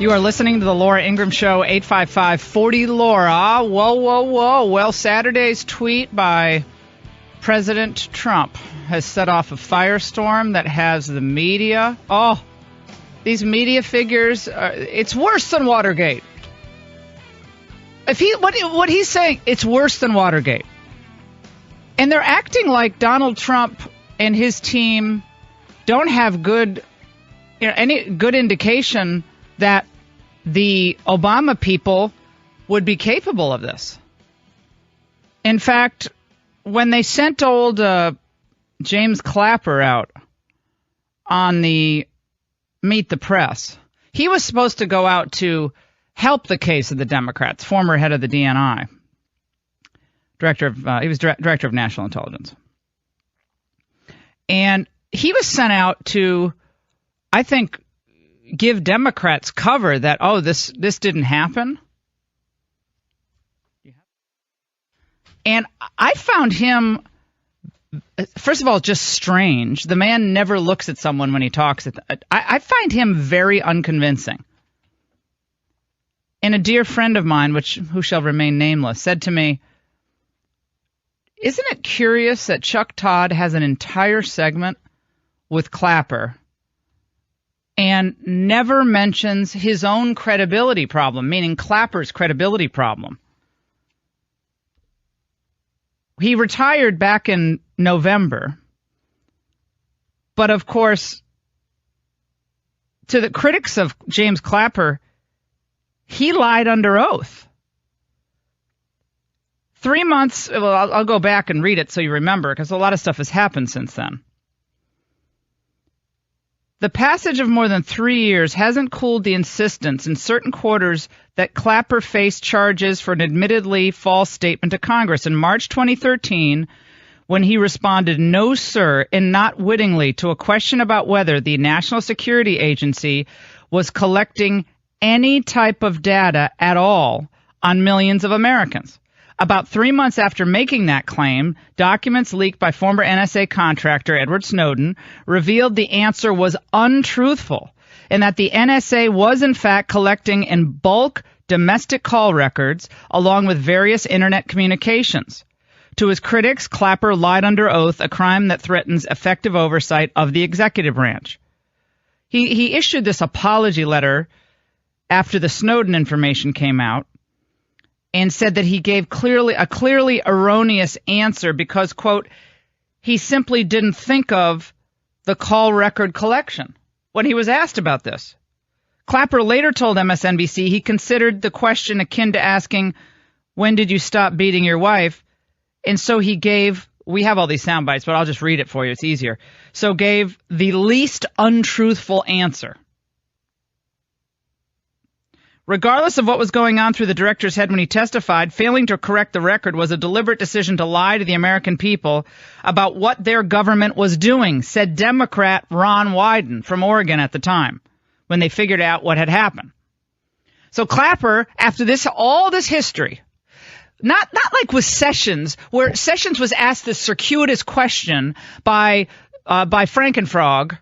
You are listening to the Laura Ingraham Show, 855-40-LAURA. Whoa, whoa, whoa. Well, Saturday's tweet by President Trump has set off a firestorm that has the media. Oh, these media figures, it's worse than Watergate. What he's saying, it's worse than Watergate. And they're acting like Donald Trump and his team don't have any good indication that the Obama people would be capable of this. In fact, when they sent old James Clapper out on the Meet the Press, he was supposed to go out to help the case of the Democrats, former head of the DNI, he was director of national intelligence. And he was sent out to, I think, give Democrats cover that, this didn't happen. And I found him, first of all, just strange. The man never looks at someone when he talks. I find him very unconvincing. And a dear friend of mine, who shall remain nameless, said to me, isn't it curious that Chuck Todd has an entire segment with Clapper and never mentions his own credibility problem, meaning Clapper's credibility problem? He retired back in November, but of course, to the critics of James Clapper, he lied under oath. 3 months, well, I'll go back and read it so you remember, because a lot of stuff has happened since then. The passage of more than 3 years hasn't cooled the insistence in certain quarters that Clapper faced charges for an admittedly false statement to Congress. In March 2013, when he responded, "No, sir," and not wittingly to a question about whether the National Security Agency was collecting any type of data at all on millions of Americans. About 3 months after making that claim, documents leaked by former NSA contractor Edward Snowden revealed the answer was untruthful and that the NSA was in fact collecting in bulk domestic call records along with various internet communications. To his critics, Clapper lied under oath, a crime that threatens effective oversight of the executive branch. He issued this apology letter after the Snowden information came out, and said that he gave a clearly erroneous answer because, quote, he simply didn't think of the call record collection when he was asked about this. Clapper later told MSNBC he considered the question akin to asking, when did you stop beating your wife? And so he we have all these sound bites, but I'll just read it for you. It's easier. So gave the least untruthful answer. Regardless of what was going on through the director's head when he testified, failing to correct the record was a deliberate decision to lie to the American people about what their government was doing, said Democrat Ron Wyden from Oregon at the time, when they figured out what had happened. So Clapper, after all this history, not like with Sessions, where Sessions was asked this circuitous question by Frankenfrog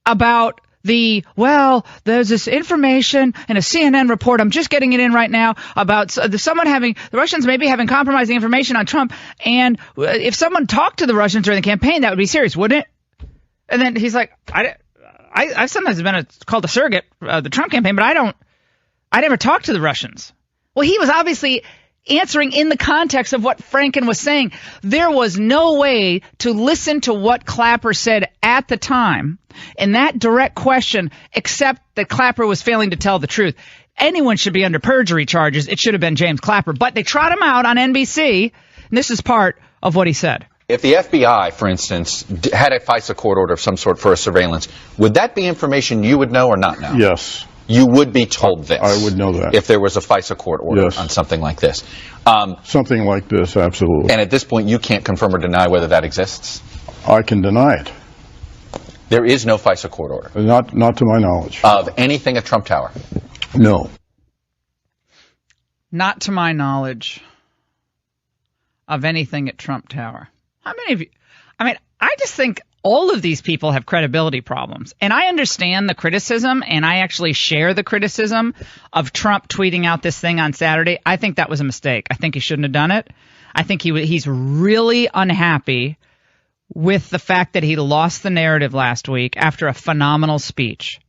about there's this information in a CNN report, I'm just getting it in right now, about the Russians maybe having compromising information on Trump, and if someone talked to the Russians during the campaign, that would be serious, wouldn't it? And then he's like, I've sometimes been called a surrogate the Trump campaign, but I never talked to the Russians. Well, he was obviously answering in the context of what Franken was saying. There was no way to listen to what Clapper said at the time in that direct question, except that Clapper was failing to tell the truth. Anyone should be under perjury charges. It should have been James Clapper, but they trot him out on NBC, and this is part of what he said. If the FBI, for instance, had a FISA court order of some sort for a surveillance, would that be information you would know or not know? Yes. You would be told this. I would know that. If there was a FISA court order on something like this. Something like this, absolutely. And at this point, you can't confirm or deny whether that exists? I can deny it. There is no FISA court order? Not to my knowledge. Of anything at Trump Tower? No. Not to my knowledge of anything at Trump Tower. How many of you? I mean, I just think all of these people have credibility problems. And I understand the criticism, and I actually share the criticism of Trump tweeting out this thing on Saturday. I think that was a mistake. I think he shouldn't have done it. I think he's really unhappy with the fact that he lost the narrative last week after a phenomenal speech.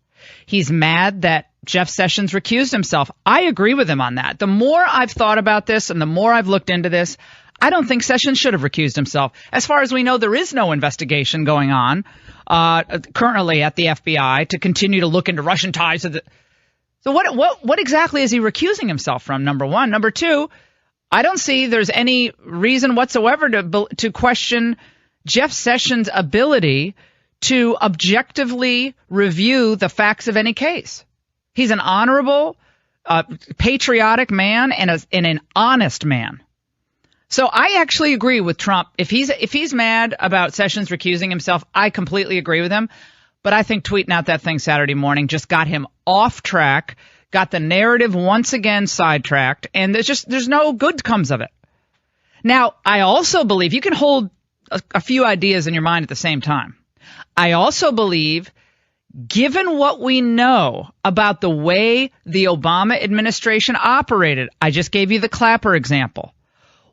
He's mad that Jeff Sessions recused himself. I agree with him on that. The more I've thought about this and the more I've looked into this, I don't think Sessions should have recused himself. As far as we know, there is no investigation going on currently at the FBI to continue to look into Russian ties. So what exactly is he recusing himself from, number one? Number two, I don't see there's any reason whatsoever to question Jeff Sessions' ability to objectively review the facts of any case. He's an honorable, patriotic man and an honest man. So I actually agree with Trump. If he's mad about Sessions recusing himself, I completely agree with him. But I think tweeting out that thing Saturday morning just got him off track, got the narrative once again sidetracked, and there's no good comes of it. Now, I also believe you can hold a few ideas in your mind at the same time. I also believe, given what we know about the way the Obama administration operated, I just gave you the Clapper example.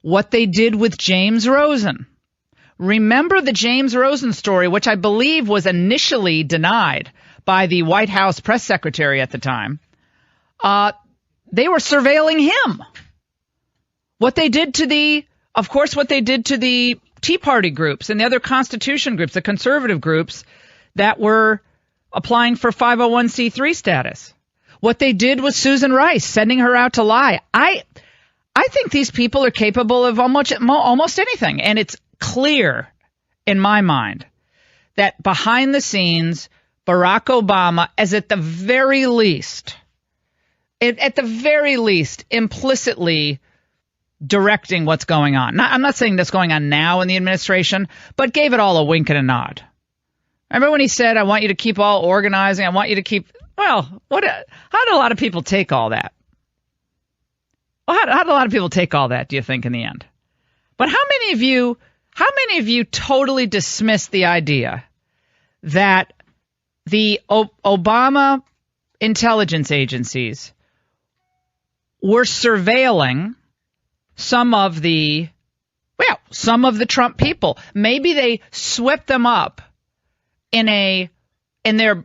What they did with James Rosen. Remember the James Rosen story, which I believe was initially denied by the White House press secretary at the time. They were surveilling him. What they did to the Tea Party groups and the other Constitution groups, the conservative groups that were applying for 501c3 status. What they did with Susan Rice, sending her out to lie. I think these people are capable of almost anything. And it's clear in my mind that behind the scenes, Barack Obama is at the very least, implicitly directing what's going on. I'm not saying that's going on now in the administration, but gave it all a wink and a nod. Remember when he said, I want you to keep all organizing. I want you to keep, how did a lot of people take all that? Well, how did a lot of people take all that, do you think, in the end? But how many of you totally dismissed the idea that the Obama intelligence agencies were surveilling some of the Trump people? Maybe they swept them up in their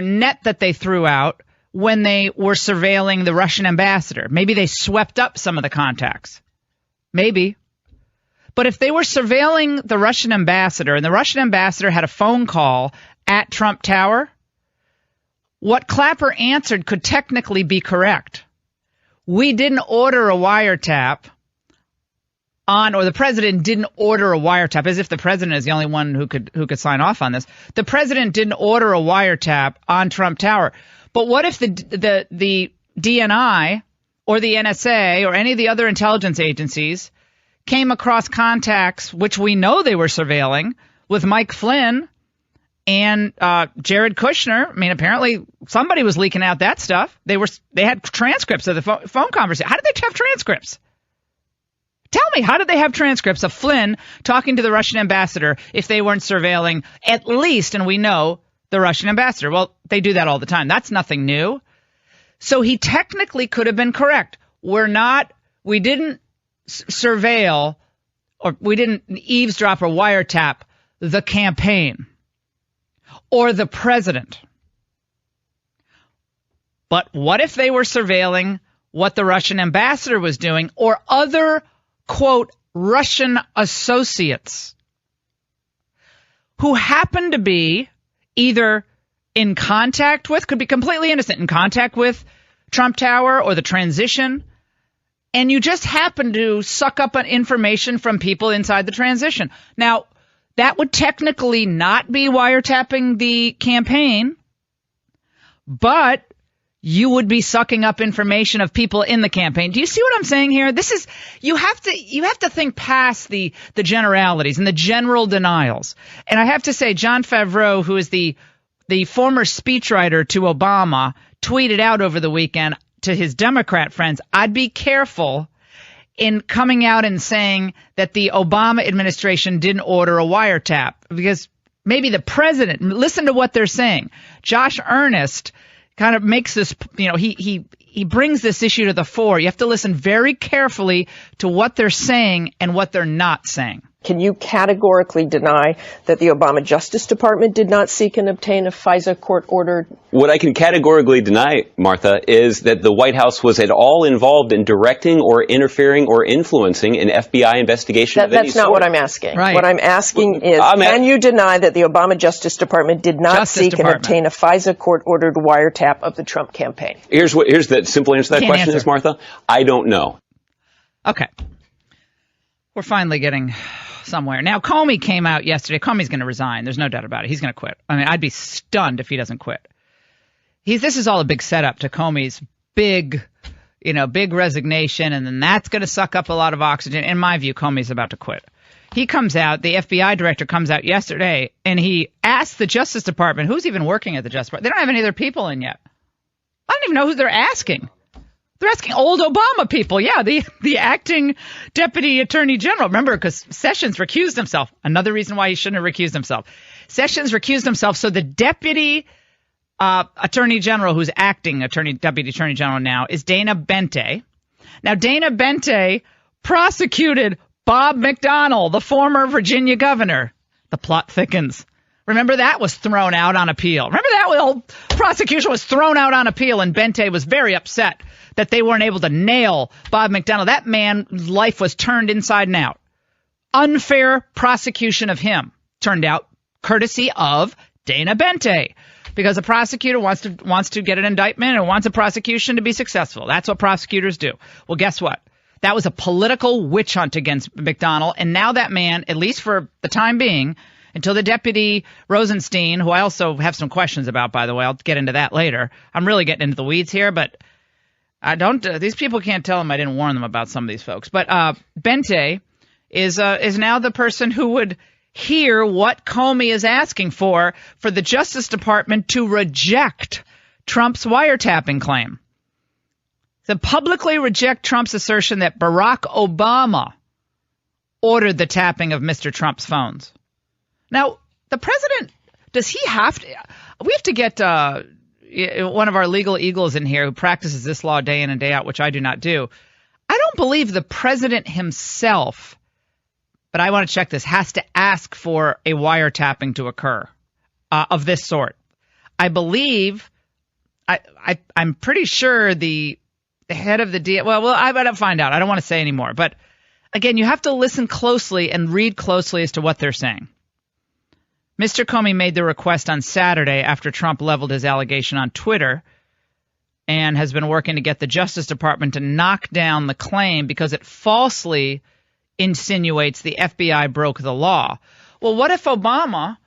net that they threw out when they were surveilling the Russian ambassador. Maybe they swept up some of the contacts. Maybe. But if they were surveilling the Russian ambassador and the Russian ambassador had a phone call at Trump Tower, what Clapper answered could technically be correct. We didn't order a wiretap or the president didn't order a wiretap, as if the president is the only one who could sign off on this. The president didn't order a wiretap on Trump Tower. But what if the DNI or the NSA or any of the other intelligence agencies came across contacts, which we know they were surveilling, with Mike Flynn and Jared Kushner? I mean, apparently somebody was leaking out that stuff. They had transcripts of the phone conversation. How did they have transcripts? Tell me, how did they have transcripts of Flynn talking to the Russian ambassador if they weren't surveilling at least, and we know, the Russian ambassador? Well, they do that all the time. That's nothing new. So he technically could have been correct. We didn't surveil, or we didn't eavesdrop or wiretap the campaign or the president. But what if they were surveilling what the Russian ambassador was doing or other, quote, Russian associates who happened to be either in contact with, could be completely innocent, in contact with Trump Tower or the transition, and you just happen to suck up information from people inside the transition. Now, that would technically not be wiretapping the campaign, but you would be sucking up information of people in the campaign. Do you see what I'm saying here? You have to think past the generalities and the general denials. And I have to say, Jon Favreau, who is the former speechwriter to Obama, tweeted out over the weekend to his Democrat friends, I'd be careful in coming out and saying that the Obama administration didn't order a wiretap, because maybe the president, listen to what they're saying. Josh Earnest kind of makes this, he brings this issue to the fore. You have to listen very carefully to what they're saying and what they're not saying. Can you categorically deny that the Obama Justice Department did not seek and obtain a FISA court order? What I can categorically deny, Martha, is that the White House was at all involved in directing or interfering or influencing an FBI investigation of any That's not sort. what I'm asking. Right. What I'm asking is, can you deny that the Obama Justice Department did not seek and obtain a FISA court-ordered wiretap of the Trump campaign? Here's the simple answer to that question is, Martha, I don't know. Okay. We're finally getting somewhere. Now, Comey came out yesterday. Comey's going to resign. There's no doubt about it. He's going to quit. I mean, I'd be stunned if he doesn't quit. This is all a big setup to Comey's big resignation, and then that's going to suck up a lot of oxygen. In my view, Comey's about to quit. He comes out, the FBI director comes out yesterday, and he asked the Justice Department, who's even working at the Justice Department? They don't have any of their people in yet. I don't even know who they're asking. They're asking old Obama people. Yeah, the acting deputy attorney general. Remember, because Sessions recused himself. Another reason why he shouldn't have recused himself. Sessions recused himself, so the deputy attorney general, who's acting deputy attorney general now, is Dana Bente. Now, Dana Bente prosecuted Bob McDonnell, the former Virginia governor. The plot thickens. Remember, that was thrown out on appeal. Remember that whole prosecution was thrown out on appeal, and Bente was very upset that they weren't able to nail Bob McDonnell. That man's life was turned inside and out. Unfair prosecution of him turned out courtesy of Dana Bente, because a prosecutor wants to get an indictment and wants a prosecution to be successful. That's what prosecutors do. Well, guess what? That was a political witch hunt against McDonnell, and now that man, at least for the time being, until the deputy Rosenstein, who I also have some questions about, by the way, I'll get into that later. I'm really getting into the weeds here, but these people can't tell them I didn't warn them about some of these folks. But Bente is now the person who would hear what Comey is asking for the Justice Department to reject Trump's wiretapping claim. To publicly reject Trump's assertion that Barack Obama ordered the tapping of Mr. Trump's phones. Now, the president, does he have to? We have to get one of our legal eagles in here who practices this law day in and day out, which I do not do. I don't believe the president himself, but I want to check this, has to ask for a wiretapping to occur of this sort. I believe, I'm pretty sure the head of the DA, well, I better find out. I don't want to say anymore. But again, you have to listen closely and read closely as to what they're saying. Mr. Comey made the request on Saturday after Trump leveled his allegation on Twitter and has been working to get the Justice Department to knock down the claim because it falsely insinuates the FBI broke the law. Well, what if Obama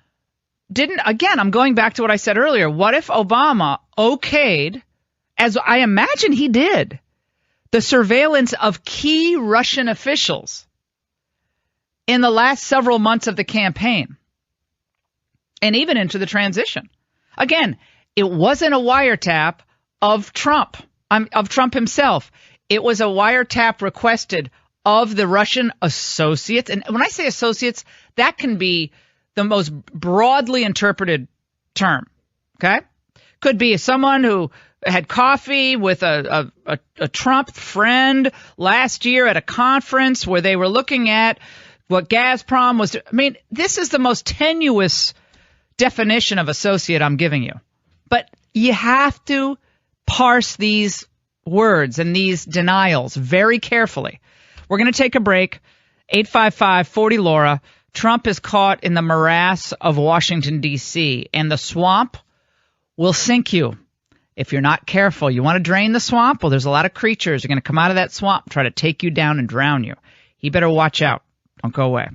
didn't? Again, I'm going back to what I said earlier. What if Obama okayed, as I imagine he did, the surveillance of key Russian officials in the last several months of the campaign? And even into the transition. Again, it wasn't a wiretap of Trump himself. It was a wiretap requested of the Russian associates. And when I say associates, that can be the most broadly interpreted term. Okay? Could be someone who had coffee with a Trump friend last year at a conference where they were looking at what Gazprom was. I mean, this is the most tenuous definition of associate I'm giving you. But you have to parse these words and these denials very carefully. We're going to take a break. 855-40-LAURA. Trump is caught in the morass of Washington, D.C., and the swamp will sink you if you're not careful. You want to drain the swamp? Well, there's a lot of creatures that are going to come out of that swamp, try to take you down and drown you. He better watch out. Don't go away.